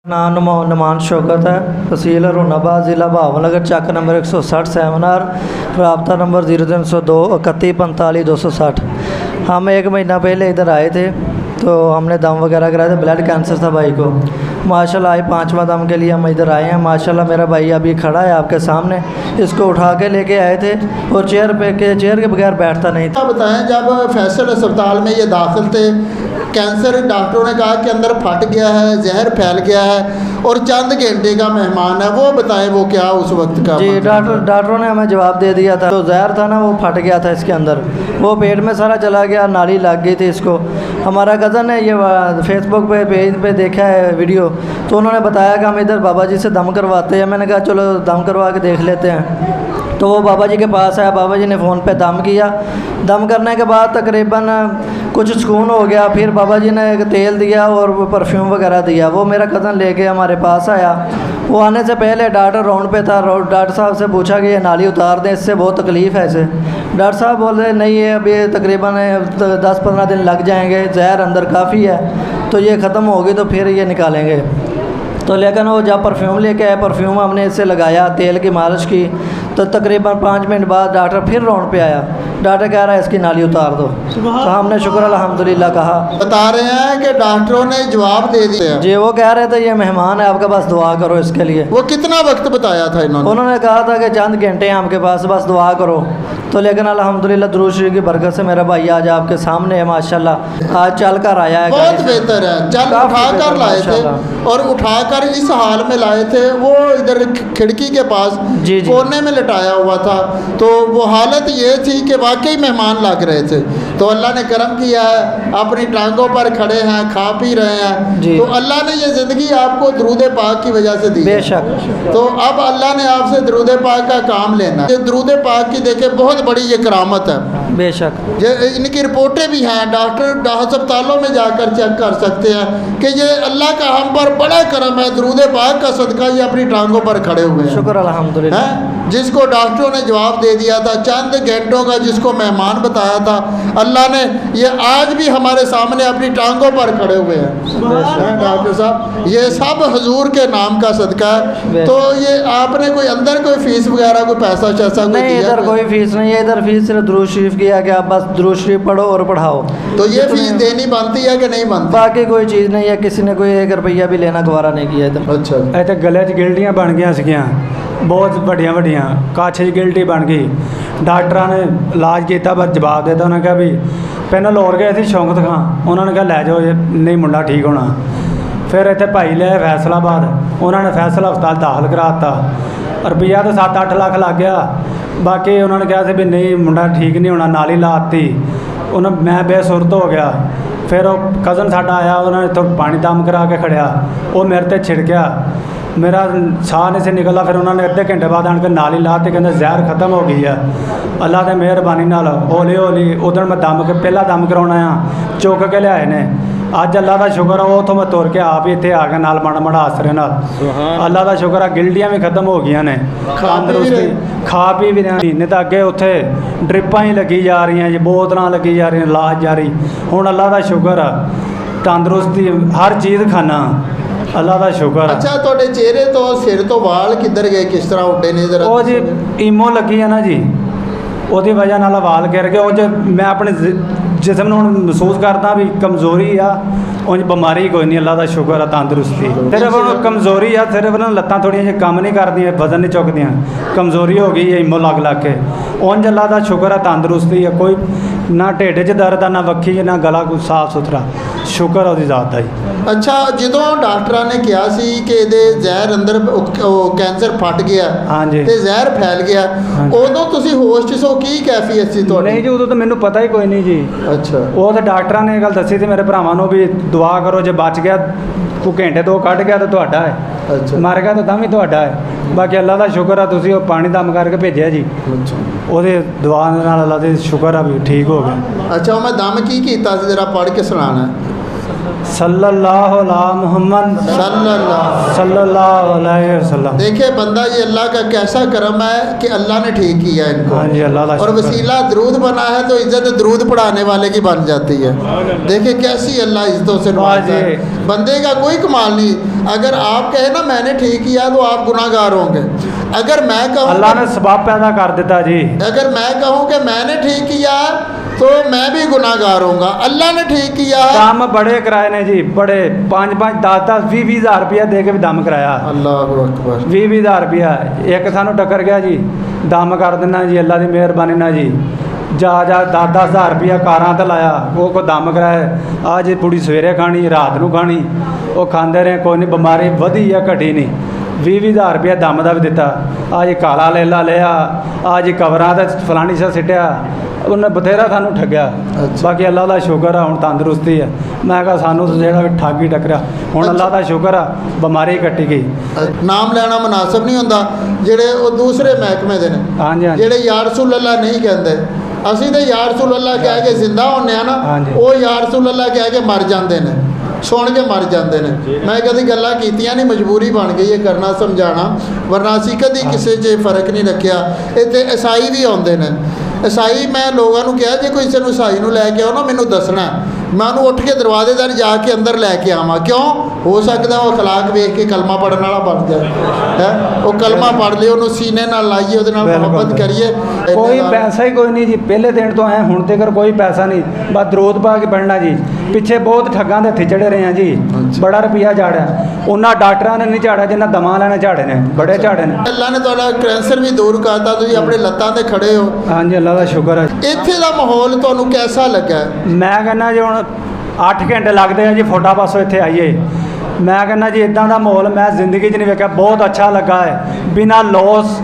नाम नुमान शौकत है। तहसील रोनाबाद, ज़िला भावनगर, चक नंबर 160, सेमिनार, रबता नंबर 0302 31 45 260। हम 1 महीना पहले इधर आए थे तो हमने दम वगैरह कराया था। ब्लड कैंसर था भाई को। माशाल्लाह आज 5वां दम के लिए हम इधर आए हैं। माशाल्लाह मेरा भाई अभी खड़ा है आपके सामने। इसको उठा के लेके आए थे और चेयर के बगैर बैठता नहीं था। बताएं, जब फैसल अस्पताल में ये दाखिल थे, कैंसर डॉक्टरों ने कहा कि अंदर फट गया है, जहर फैल गया है और चंद घंटे का मेहमान है, वो बताएं वो क्या उस वक्त का? जी डॉक्टरों ने हमें जवाब दे दिया था। तो जहर था ना वो फट गया था इसके अंदर, वो पेट में सारा चला गया, नाली लग गई थी इसको। हमारा कज़न है ये फेसबुक पे पेज पे देखा है वीडियो, तो उन्होंने बताया कि हम इधर बाबा जी से दम करवाते हैं। मैंने कहा चलो दम करवा के देख लेते हैं। तो वो बाबा जी के पास आया, बाबा जी ने फ़ोन पे दम किया। दम करने के बाद तकरीबन कुछ सुकून हो गया। फिर बाबा जी ने एक तेल दिया और परफ्यूम वगैरह दिया। वो मेरा कज़न लेके हमारे पास आया। वो आने से पहले डॉक्टर राउंड पे था। डॉक्टर साहब से पूछा कि ये नाली उतार दें, इससे बहुत तकलीफ़ है इसे। डॉक्टर साहब बोल रहे नहीं, ये अभी तकरीबन 10-15 दिन लग जाएंगे, जहर अंदर काफ़ी है, तो ये ख़त्म होगी तो फिर ये निकालेंगे। तो लेकिन वो जब परफ्यूम लेके आए, परफ्यूम हमने इससे लगाया, तेल की मालिश की, तो तकरीबन 5 मिनट बाद डॉक्टर फिर राउंड पे आया। डॉक्टर कह रहा है इसकी नाली उतार दो। तो हमने शुक्र अल्हम्दुलिल्लाह कहा। बता रहे हैं कि डॉक्टरों ने जवाब दे दिया। जी वो कह रहे थे ये मेहमान है आपके पास, दुआ करो इसके लिए। वो कितना वक्त बताया था उन्होंने कहा था कि चंद घंटे हैं आपके पास, बस दुआ करो। तो लेकिन अल्हम्दुलिल्लाह दुरूद शरीफ की बरकत से मेरा भाई आज आपके सामने है माशाल्लाह। आज चल कर आया है, बहुत बेहतर है। चल उठा कर लाए थे और उठा कर इस हाल में लाए थे। वो इधर खिड़की के पास कोने में लटाया हुआ था। तो वो हालत ये थी कि वाकई मेहमान लग रहे थे। तो अल्लाह ने करम किया है, अपनी टांगों पर खड़े हैं, खा पी रहे हैं। तो अल्लाह ने ये ज़िंदगी आपको दरूद पाक की वजह से दी। बेशक। तो अब अल्लाह ने आपसे दरूद पाक का काम लेना। ये दरूद पाक की देखे बहुत बड़ी ये करामत है। बेशक। ये इनकी रिपोर्टें भी हैं, डॉक्टर अस्पतालों में जाकर चेक कर सकते हैं कि ये अल्लाह का हम पर बड़ा करम है। दरूद पाक का सदका ये अपनी टांगों पर खड़े हुए हैं। शुक्र अल्हम्दुलिल्लाह। जिसको डॉक्टरों ने जवाब दे दिया था, चंद घंटों का जिसको मेहमान बताया था, अल्लाह ने ये आज भी हमारे सामने अपनी टांगों पर खड़े हुए हैं। डॉक्टर साहब ये सब हुजूर के नाम का सदका है। तो ये आपने कोई अंदर कोई फीस वगैरह कोई पैसा शैसा नहीं? इधर कोई फीस नहीं है। इधर फीस सिर्फ दुरूद शरीफ की है कि आप बस दुरूद शरीफ पढ़ो और पढ़ाओ। तो ये फीस देनी बनती है कि नहीं बनती? बाकी कोई चीज़ नहीं है। किसी ने कोई 1 रुपया भी लेना गवारा नहीं किया इधर। अच्छा। ਇੱਥੇ ਗਲੇ 'ਚ ਗਿਲਟੀਆਂ ਬਣ ਗਈਆਂ ਸੀਗੀਆਂ, ਬਹੁਤ ਵੱਡੀਆਂ ਵੱਡੀਆਂ ਕੱਛ 'ਚ ਗਿਲਟੀ ਬਣ ਗਈ। ਡਾਕਟਰਾਂ ਨੇ ਇਲਾਜ ਕੀਤਾ ਪਰ ਜਵਾਬ ਦਿੱਤਾ। ਉਹਨਾਂ ਕਿਹਾ ਵੀ ਪਹਿਲਾਂ ਲੋਰ ਗਏ ਸੀ ਸ਼ੌਂਕ ਦਿਖਾ, ਉਹਨਾਂ ਨੇ ਕਿਹਾ ਲੈ ਜਾਓ, ਇਹ ਨਹੀਂ ਮੁੰਡਾ ਠੀਕ ਹੋਣਾ। ਫਿਰ ਇੱਥੇ ਭਾਈ ਲਿਆ ਫੈਸਲਾਬਾਦ, ਉਹਨਾਂ ਨੇ ਫੈਸਲਾ ਹਸਪਤਾਲ ਦਾਖਲ ਕਰਾ ਦਿੱਤਾ। ਰੁਪਈਆ ਤਾਂ 7-8 ਲੱਖ ਲੱਗ ਗਿਆ। ਬਾਕੀ ਉਹਨਾਂ ਨੇ ਕਿਹਾ ਸੀ ਵੀ ਨਹੀਂ ਮੁੰਡਾ ਠੀਕ ਨਹੀਂ ਹੋਣਾ, ਨਾਲੀ ਲਾਤੀ। ਉਹਨਾਂ ਮੈਂ ਬੇਸੁਰਤ ਹੋ ਗਿਆ। ਫਿਰ ਉਹ ਕਜ਼ਨ ਸਾਡਾ ਆਇਆ, ਉਹਨਾਂ ਨੇ ਇੱਥੋਂ ਪਾਣੀ ਦਮ ਕਰਾ ਕੇ ਖੜਿਆ। ਉਹ ਮੇਰੇ 'ਤੇ ਛਿੜਕਿਆ, मेरा साह नहीं से निकला। फिर उन्होंने अद्धे घंटे बाद आन के नाली लाते, कहते जहर खत्म हो गई है। अल्लाह की मेहरबानी नाल हौली हौली उधर मैं दम के पहला दम कराना आ चुक के लियाए ने। अज अल्लाह का शुक्र है, उतों मैं तुर के आप ही इतने आ गया नाल माड़ा माड़ा आसरे नाल। अल्लाह का शुक्र है गिल्टियाँ भी खत्म हो गई ने, तंदरुस्ती खा पी भी रहे। नहीं तो अगे उत्थे ड्रिपां ही लगी जा रही हैं जी, बोतलां लगी जा रही, इलाज जारी। हुण अल्लाह का शुक्र है तंदरुस्ती हर चीज़ खाना, अल्लाह का शुक्र। अच्छा, थोड़े चेहरे तो सिर तो वाल किधर गए, किस तरह उड्डे ने? जरा वो जी ईमो लगी है ना जी, ਉਹਦੀ ਵਜ੍ਹਾ ਨਾਲ ਵਾਲ ਗਿਰ ਗਏ। ਉਂਝ ਮੈਂ ਆਪਣੇ ਜਿਸਮ ਨੂੰ ਹੁਣ ਮਹਿਸੂਸ ਕਰਦਾ ਵੀ ਕਮਜ਼ੋਰੀ ਆ, ਉਂਝ ਬਿਮਾਰੀ ਕੋਈ ਨਹੀਂ, ਅੱਲਾ ਦਾ ਸ਼ੁਕਰ ਆ ਤੰਦਰੁਸਤੀ। ਸਿਰਫ ਹੁਣ ਕਮਜ਼ੋਰੀ ਆ, ਸਿਰਫ ਨਾ ਲੱਤਾਂ ਥੋੜ੍ਹੀਆਂ ਜਿਹੀਆਂ ਕੰਮ ਨਹੀਂ ਕਰਦੀਆਂ, ਵਜ਼ਨ ਨਹੀਂ ਚੁੱਕਦੀਆਂ, ਕਮਜ਼ੋਰੀ ਹੋ ਗਈ ਹੈ ਈਮੋ ਲੱਗ ਕੇ। ਉਂਝ ਅੱਲਾ ਦਾ ਸ਼ੁਕਰ ਆ ਤੰਦਰੁਸਤੀ ਆ, ਕੋਈ ਨਾ ਢਿੱਡ 'ਚ ਦਰਦ ਆ, ਨਾ ਵੱਖੀ 'ਚ, ਨਾ ਗਲਾ ਕੋਈ ਸਾਫ ਸੁਥਰਾ, ਸ਼ੁਕਰ ਉਹਦੀ ਜ਼ਾਤ ਦਾ ਜੀ। अच्छा, ਜਦੋਂ ਡਾਕਟਰਾਂ ਨੇ ਕਿਹਾ ਸੀ ਕਿ ਇਹਦੇ ਜ਼ਹਿਰ ਅੰਦਰ ਕੈਂਸਰ ਫਟ ਗਿਆ ਤੇ ਜ਼ਹਿਰ ਫੈਲ ਗਿਆ, ਉਦੋਂ ਤੁਸੀਂ ਹੋਸ਼ 'ਚ ਸੋ? ਕੀ ਕੈਫੀਅਤ ਸੀ ਤੁਹਾਡੀ? ਨਹੀਂ ਜੀ ਉਦੋਂ ਤਾਂ ਮੈਨੂੰ ਪਤਾ ਹੀ ਕੋਈ ਨਹੀਂ ਜੀ। ਅੱਛਾ। ਉਹ ਤਾਂ ਡਾਕਟਰਾਂ ਨੇ ਇਹ ਗੱਲ ਦੱਸੀ ਸੀ ਮੇਰੇ ਭਰਾਵਾਂ ਨੂੰ ਵੀ ਦੁਆ ਕਰੋ, ਜੇ ਬਚ ਗਿਆ ਕੋਈ ਘੰਟੇ 2 ਕੱਢ ਗਿਆ ਤਾਂ ਤੁਹਾਡਾ ਹੈ, ਮਰ ਗਿਆ ਤਾਂ ਵੀ ਤੁਹਾਡਾ ਹੈ। ਬਾਕੀ ਅੱਲਾ ਦਾ ਸ਼ੁਕਰ ਆ, ਤੁਸੀਂ ਉਹ ਪਾਣੀ ਦਮ ਕਰਕੇ ਭੇਜਿਆ ਜੀ। ਉਹਦੇ ਦੁਆ ਨਾਲ ਅੱਲਾ ਦੇ ਸ਼ੁਕਰ ਆ ਵੀ ਠੀਕ ਹੋ ਗਿਆ। ਅੱਛਾ, ਉਹ ਮੈਂ ਦਮ ਕੀ ਕੀਤਾ ਸੀ, ਜਰਾ ਪੜ੍ਹ ਕੇ ਸੁਣਾਣਾ। सल्लल्लाहु अला मुहम्मद सल्लल्लाहु अलैहि वसल्लम। देखिए बंदा, ये अल्लाह का कैसा करम है कि अल्लाह ने ठीक किया इनको। हाँ जी, अल्लाह का और शुक्र। वसीला दरूद बना है तो इज्जत दरूद पढ़ाने वाले की बन जाती है। देखिए कैसी अल्लाह इज्जतों से नवाजता है। बंदे का कोई कमाल नहीं। अगर आप कहे ना मैंने ठीक किया तो आप गुनाहगार होंगे। अगर मैं कहूँ अल्लाह ने सबब पैदा कर दिता जी। अगर मैं कहूँ कि मैंने ठीक किया तो मैं भी गुनाहगार होऊंगा। अल्लाह ने ठीक किया है। दम बड़े कराए ने जी, बड़े 5-5 10-10 20-20 हज़ार रुपया दे के भी दम कराया। अल्लाह अकबर। 20-20 हज़ार रुपया एक सानू टक्कर गया जी, दम कर देना जी अल्लाह की मेहरबानी ना जी। जा 10-10 हज़ार रुपया कारां ते लाया, वो को दम कराए। आज पूड़ी सवेरे खानी रात नू खानी, वो खाते रहे, कोई नहीं बीमारी वधी या घटी नहीं। 20-20 हज़ार रुपया दम का भी दिता। आज काला लेला लिया, आज कवरां ते फलानी सा सिटिया, उन्हें बथेरा सानू ठग्या। बाकी अल्लाह का शुक्र है, हुण तंदुरुस्ती है। मैं कहा सानू तो जेड़ा भी ठग ही टकरिया, हुण अल्लाह का शुक्र है बीमारी कट्टी गई। नाम लेना मुनासिब नहीं होंदा जेड़े वो दूसरे महकमे दे ने। हाँ जी, हाँ जी। जेड़े या रसूल अल्लाह नहीं कहते, असीं ते या रसूल अल्लाह कह के जिंदा होने आ ना, हाँ जी। वो या रसूल अल्लाह कह के मर जाते हैं, सुन के मर जाते हैं। मैं कभी गल्लां कीतियां नहीं, मजबूरी बन गई है करना समझाना, वरना असीं कभी किसी च फर्क नहीं रखिया। इत्थे ईसाई भी आउंदे ने। ईसाई मैं लोगों को कहा जे कोई किसी ईसाई नूं लैके आओ ना, मैनूं दसना, मैं उन्होंने उठ के दरवाजेदार जाके अंदर लैके आवां। क्यों? हो सकता वो अखलाक वेख के कलमा पढ़ने वाला बन जाए है। वो कलमा पढ़ लियो, उन्होंने सीने नाल लाइए, उहदे नाल मोहब्बत करिए। कोई पैसा ही कोई नहीं जी, पहले दिन तो है हुण तक कोई पैसा नहीं, बस दरूद पा के पढ़ना जी। पिछे बहुत ठगां दे हत्थे चढ़े रहे हैं जी, बड़ा रुपया झाड़ा। उन्होंने डॉक्टरों ने नहीं झाड़ा जिन्ना दमा लेने झाड़े ने, बड़े झाड़े ने। अल्लाह ने तुहाडा कैंसर भी दूर करता, तुसीं अपने लत्तां ते खड़े हो। हाँ जी, अल्लाह का शुक्र है। इत्थे दा माहौल तुहानूं कैसा लगा? मैं कहना जी हुण 8 घंटे लगते हैं जी फोटा पासों इत्थे आइए। मैं कहना जी इदां दा माहौल मैं जिंदगी च नहीं वेख्या, बहुत अच्छा लगा है। बिना लॉस,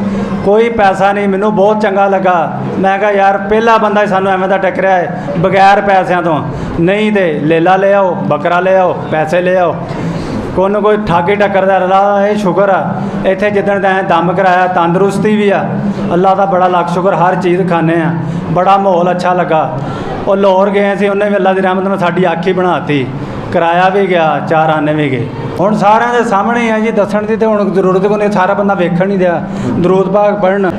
कोई पैसा नहीं, मैनू बहुत चंगा लगा। मैं कहा यार पहला बंदा ही सानू एवें दा टकरिया है बगैर पैसों तो। नहीं तो लेला ले आओ, बकरा ले आओ, पैसे ले आओ, कोई ना कोई ठग ही टक्कर दा। अल्लाह दा ये शुक्र है इत्थे जिद्दण दा दम कराया, तंदुरुस्ती भी आ, अल्लाह दा बड़ा लख शुक्र। हर चीज़ खाने आ, बड़ा माहौल अच्छा लगा। और लाहौर गए सी, उन्हें भी अल्लाह की रहमत नाल साडी अख ही बनाती, किराया भी गया, 4 आने भी गए। हुण सारिਆਂ ਦੇ सामने है जी, दसण की तो हुण जरूरत कोई नहीं, सारा बंदा वेखण नहीं दिया। दरूद पाक पढ़न,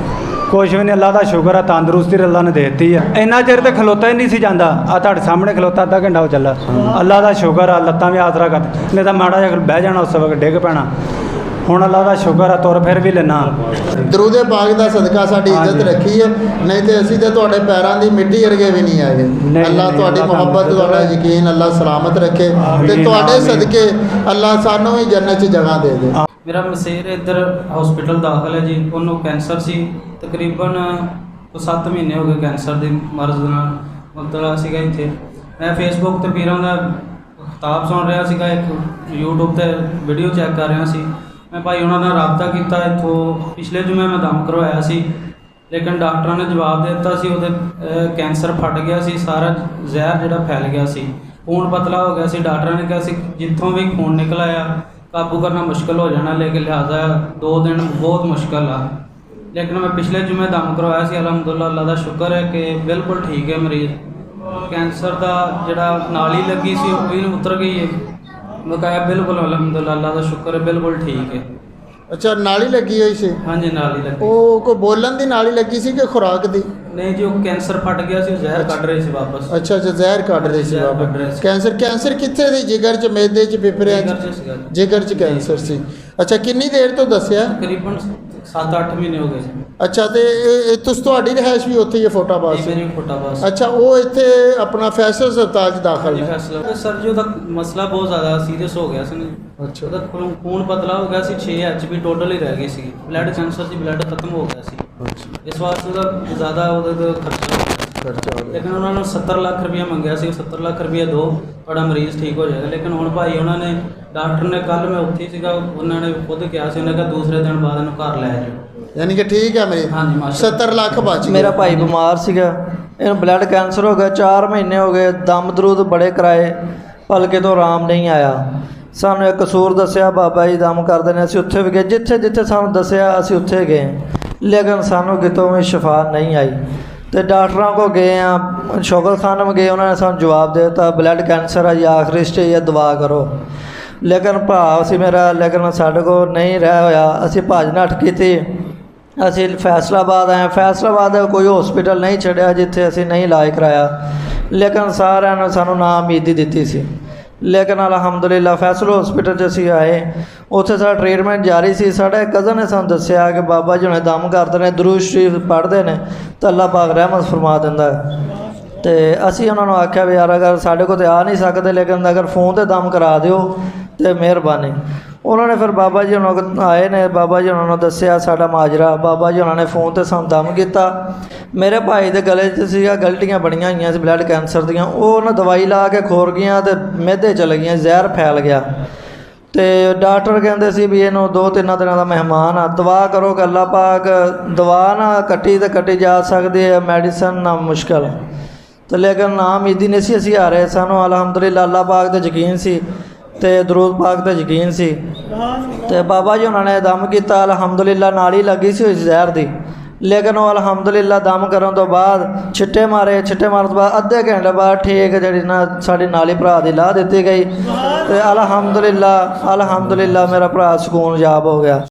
कुछ भी नहीं, अल्लाह का शुक्र है, तंदुरुस्ती अल्लाह ने देती है। इन्ना चिर तो खलोता ही नहीं सी जाता, आ तुहाडे सामने खलोता आधा घंटा हो चला। अल्लाह का शुक्र है, लत्तां भी आसरा कर, नहीं तो माड़ा जिहा बह जाना, उस वक्त डिग पैना। हुण अल्लाह का शुक्र है, तुर फिर भी लेना। दरूदे पाक दा सदका साडी इज्जत रखी है, नहीं तो असीं ते तुहाडे पैरां दी मिट्टी अरगे भी नहीं आए। अल्लाह तुहाडी मोहब्बत, तुहाडा यकीन अल्लाह सलामत रखे ते तुहाडे सदके अल्लाह सानू भी जन्नत च जगह दे दे। मेरा मसेर इधर हॉस्पिटल दाखिल है जी, उन्होंने कैंसर सी, तकरीबन 7 महीने हो गए कैंसर के मरज़ नाल मुबतला सीगा। इत्थे मैं फेसबुक ते पीरां दा खिताब सुन रहा सीगा, एक यूट्यूब ते वीडियो चैक कर रहा सी। मैं भाई उन्होंने रबता किया, इत्थों पिछले जुमे मैं दम करवाया सी, लेकिन डॉक्टर ने जवाब दे दिता सी उहदे कैंसर फट गया सी, सारा जहर जिहड़ा फैल गया सी, खून पतला हो गया सी। डॉक्टर ने कहा सी जितों भी खून निकल आया काबू करना मुश्किल हो जाना, लेकिन लिहाजा 2 दिन बहुत मुश्किल आ। लेकिन मैं पिछले जुमे दम करवाया सी, अलहमदुलिल्लाह अल्लाह का शुक्र है कि बिल्कुल ठीक है मरीज़। कैंसर का जिहड़ा नाली लगी सी वो भी उतर गई है, बकाया बिल्कुल अलहमदुलिल्लाह अल्लाह का शुक्र है, बिल्कुल ठीक है। अच्छा, नाली लगी हुई सी? हाँ जी, नाली लगी। वो कोई बोलन दी नाली लगी सी कि खुराक दी? नहीं जी, वो कैंसर फट गया सी, जहर कट रहे सी वापस। अच्छा अच्छा, जहर कट रही सी जहर कट रहे वापस। सी। कैंसर कित्थे सी? जिगर च, मैदे च, फेफड़ियां जिगर च? च सीगा। जिगर च कैंसर सी। अच्छा, कितनी देर तो दसिया? तकरीबन 7-8 महीने हो गए सी। अच्छा, तो तुस तुहाडी रिहाइश भी उत्थे ही है फोटाबाद ये से? मेरी फोटाबाद। अच्छा, वो इत्थे अपना फैसल अस्पताल च दाखिल है? फैसला सर जी, ਉਹਦਾ मसला बहुत ज़्यादा सीरियस हो गया ਸੀ। अच्छा, ਉਹਦਾ खून पतला हो गया सी, 6 HP टोटल ही रह गई सी, ब्लड कैंसर ਦੀ ब्लड खत्म हो गया सी। अच्छा, इस वास्ते ਉਹਦਾ ज़्यादा ਉਹਦਾ खर्चा, खर्चा हो गया। लेकिन उन्होंने 70 लाख रुपया मंगया सी, 70 लाख रुपया दो ਤੁਹਾਡਾ ਮਰੀਜ਼ ठीक हो जाएगा। लेकिन ਹੁਣ ਭਾਈ ਉਹਨਾਂ ਨੇ डॉक्टर ने कल मैं उत्थे सीगा, उन्होंने खुद कहा सी, उन्हें कहा दूसरे दिन बाद इन्हू घर लै जाओ। यानी कि ठीक है मेरी? हाँ जी, माशा 70 लाख बच गए। मेरा भाई बीमार सीगा, ਇਹਨੂੰ ਬਲੱਡ ਕੈਂਸਰ ਹੋ ਗਿਆ, 4 ਮਹੀਨੇ ਹੋ ਗਏ, ਦਮ ਦਰੂਦ ਬੜੇ ਕਰਾਏ, ਭਲਕੇ ਤੋਂ ਆਰਾਮ ਨਹੀਂ ਆਇਆ। ਸਾਨੂੰ ਇੱਕ ਕਸੂਰ ਦੱਸਿਆ ਬਾਬਾ ਜੀ ਦਮ ਕਰਦੇ ਨੇ, ਅਸੀਂ ਉੱਥੇ ਵੀ ਗਏ, ਜਿੱਥੇ ਜਿੱਥੇ ਸਾਨੂੰ ਦੱਸਿਆ ਅਸੀਂ ਉੱਥੇ ਗਏ, ਲੇਕਿਨ ਸਾਨੂੰ ਕਿਤੋਂ ਵੀ ਸ਼ਿਫਾ ਨਹੀਂ ਆਈ। तो डॉक्टरों को गए हैं, शौकत खान में गए, उन्होंने सानू जवाब दे दिता ब्लड कैंसर है या आखिरी स्टेज है, दवा करो। लेकिन भाव सी मेरा, लेकिन साढ़े को नहीं रह होया। असी भज नठ की, असी फैसलाबाद आए। फैसलाबाद कोई हॉस्पिटल नहीं छड़िया जिथे असी नहीं इलाज कराया, लेकिन सारिਆਂ ने सानू ना उम्मीद दी सी। लेकिन अलहमदुलिल्लाह फैसल हॉस्पिटल च असी आए, उत्थे साडा ट्रीटमेंट जारी सी। साडे कज़न ने सानू दस्सिया कि बाबा जी हुणे दम करदे ने, दुरूद शरीफ पढ़ते हैं तो अल्लाह पाक रहमत फरमा दिंदा है। तो असी उन्होंने आख्या भी यार अगर साढ़े को तो आ नहीं सकते, लेकिन अगर फ़ोन ते दम करा दिओ तो मेहरबानी। उन्होंने फिर बाबा जी उन्होंने आए ने, बाबा जी उन्होंने दस्सिया साडा माजरा। बाबा जी उन्होंने फ़ोन ते सानू दम किया। मेरे भाई के गले च सीगा गलटियाँ बनिया हुई सी ब्लड कैंसर दियाँ, वो उन्हें दवाई ला के खोर गई तो मैदे चल गई, जहर फैल गया। तो डॉक्टर कहते सी भी इनू 2-3 दिनों का मेहमान आ, दवा करो कि अल्लाह पाक दवा ना कट्टी तो कट्टी जा सकती है, मेडिसिन ना मुश्किल। तो लेकिन ना उम्मीदी नहीं सी असी आ रहे, सानू अलहमदुलिल्लाह अल्लाह पाक ते यकीन सी ते दरूद पाक ते यकीन सी। तो बाबा जी उन्होंने दम किया, अलहमदुलिल्लाह नाली लगी सी जहर दी, लेकिन वो अलहमदुलिल्लाह दम करने तो बाद छिट्टे मारे। छिट्टे मारने तो बाद अद्धे घंटे बाद ठीक जी ना साड़ी नाली भरा दी ला दी गई। तो अलहमदुलिल्लाह मेरा भरा सुकून जाब हो गया।